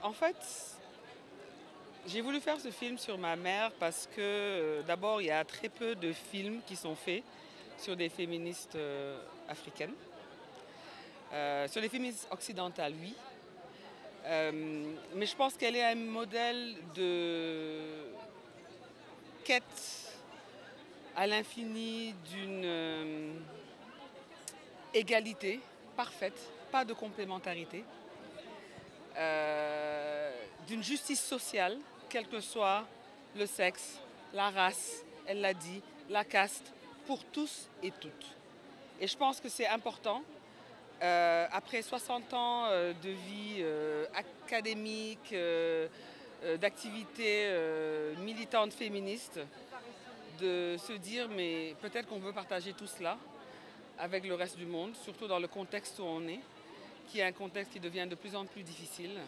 En fait, j'ai voulu faire ce film sur ma mère parce que d'abord, il y a très peu de films qui sont faits sur des féministes africaines. Sur les féministes occidentales, oui. Mais je pense qu'elle est un modèle de quête à l'infini d'une égalité parfaite, pas de complémentarité, d'une justice sociale, quel que soit le sexe, la race, elle l'a dit, la caste, pour tous et toutes. Et je pense que c'est important, après 60 ans de vie académique, d'activité militante féministe, de se dire mais peut-être qu'on veut partager tout cela avec le reste du monde, surtout dans le contexte où on est, qui est un contexte qui devient de plus en plus difficile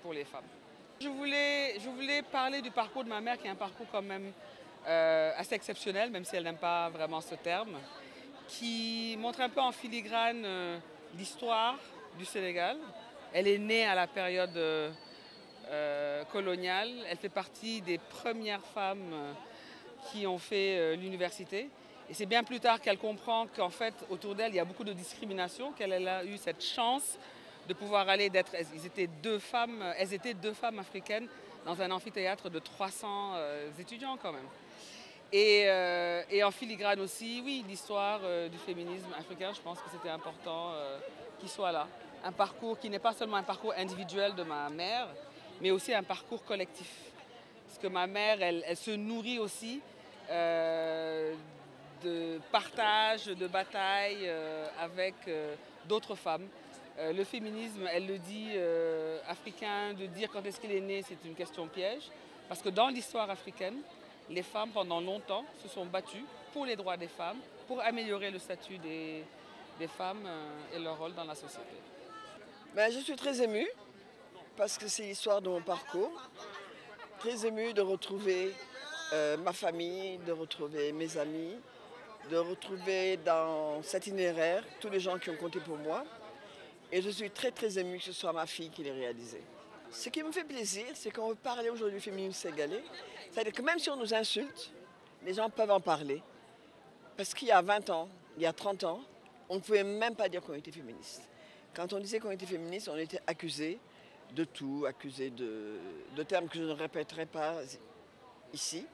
pour les femmes. Je voulais parler du parcours de ma mère, qui est un parcours quand même assez exceptionnel, même si elle n'aime pas vraiment ce terme, qui montre un peu en filigrane l'histoire du Sénégal. Elle est née à la période coloniale, elle fait partie des premières femmes qui ont fait l'université. Et c'est bien plus tard qu'elle comprend qu'en fait, autour d'elle, il y a beaucoup de discrimination, qu'elle a eu cette chance de pouvoir aller elles étaient deux femmes africaines dans un amphithéâtre de 300 étudiants quand même. Et en filigrane aussi, oui, l'histoire du féminisme africain, je pense que c'était important qu'il soit là. Un parcours qui n'est pas seulement un parcours individuel de ma mère, mais aussi un parcours collectif. Parce que ma mère, elle se nourrit aussi de partage, de bataille avec d'autres femmes. Le féminisme, elle le dit, africain, de dire quand est-ce qu'il est né, c'est une question piège. Parce que dans l'histoire africaine, les femmes, pendant longtemps, se sont battues pour les droits des femmes, pour améliorer le statut des femmes et leur rôle dans la société. Ben, je suis très émue, parce que c'est l'histoire de mon parcours. Très émue de retrouver ma famille, de retrouver mes amis, de retrouver dans cet itinéraire tous les gens qui ont compté pour moi. Et je suis très très émue que ce soit ma fille qui l'ait réalisé. Ce qui me fait plaisir, c'est qu'on veut parler aujourd'hui du féminisme sénégalais. C'est-à-dire que même si on nous insulte, les gens peuvent en parler. Parce qu'il y a 20 ans, il y a 30 ans, on ne pouvait même pas dire qu'on était féministe. Quand on disait qu'on était féministe, on était accusé de tout, accusé de termes que je ne répéterai pas ici.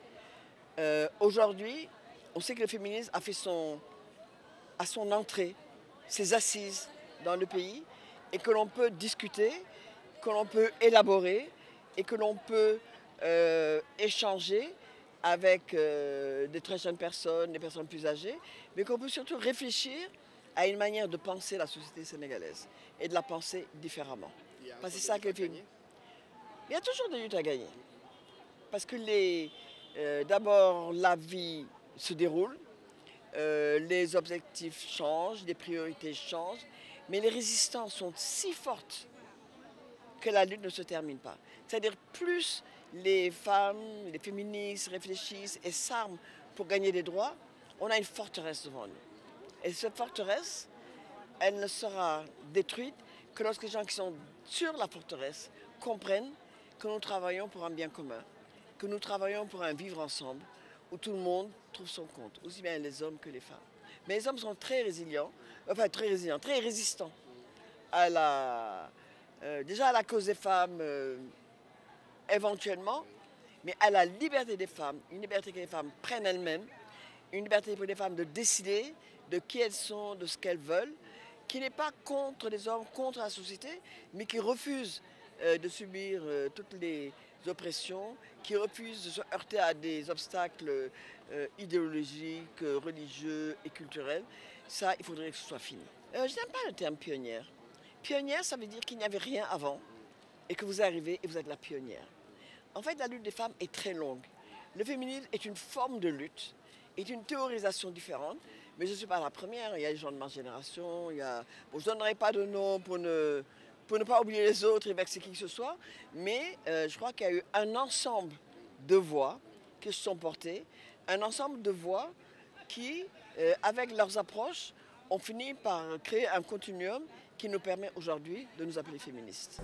Aujourd'hui, on sait que le féminisme a fait à son entrée, ses assises dans le pays, et que l'on peut discuter, que l'on peut élaborer, et que l'on peut échanger avec des très jeunes personnes, des personnes plus âgées, mais qu'on peut surtout réfléchir à une manière de penser la société sénégalaise et de la penser différemment. Parce que c'est ça que le féminisme. Il y a toujours des luttes à gagner. Parce que d'abord, la vie se déroule, les objectifs changent, les priorités changent, mais les résistances sont si fortes que la lutte ne se termine pas. C'est-à-dire plus les femmes, les féministes réfléchissent et s'arment pour gagner des droits, on a une forteresse devant nous. Et cette forteresse, elle ne sera détruite que lorsque les gens qui sont sur la forteresse comprennent que nous travaillons pour un bien commun, que nous travaillons pour un vivre ensemble, où tout le monde trouve son compte, aussi bien les hommes que les femmes. Mais les hommes sont très résilients, très résistants déjà à la cause des femmes éventuellement, mais à la liberté des femmes, une liberté que les femmes prennent elles-mêmes, une liberté pour les femmes de décider de qui elles sont, de ce qu'elles veulent, qui n'est pas contre les hommes, contre la société, mais qui refuse de subir toutes les oppressions, qui refuse de se heurter à des obstacles idéologiques, religieux et culturels. Ça, il faudrait que ce soit fini. Je n'aime pas le terme pionnière. Pionnière, ça veut dire qu'il n'y avait rien avant et que vous arrivez et vous êtes la pionnière. En fait, la lutte des femmes est très longue. Le féminisme est une forme de lutte, est une théorisation différente, mais je ne suis pas la première. Il y a des gens de ma génération, je ne donnerai pas de nom pour ne pas oublier les autres et vexer qui que ce soit, mais je crois qu'il y a eu un ensemble de voix qui se sont portées, un ensemble de voix qui, avec leurs approches, on finit par créer un continuum qui nous permet aujourd'hui de nous appeler féministes.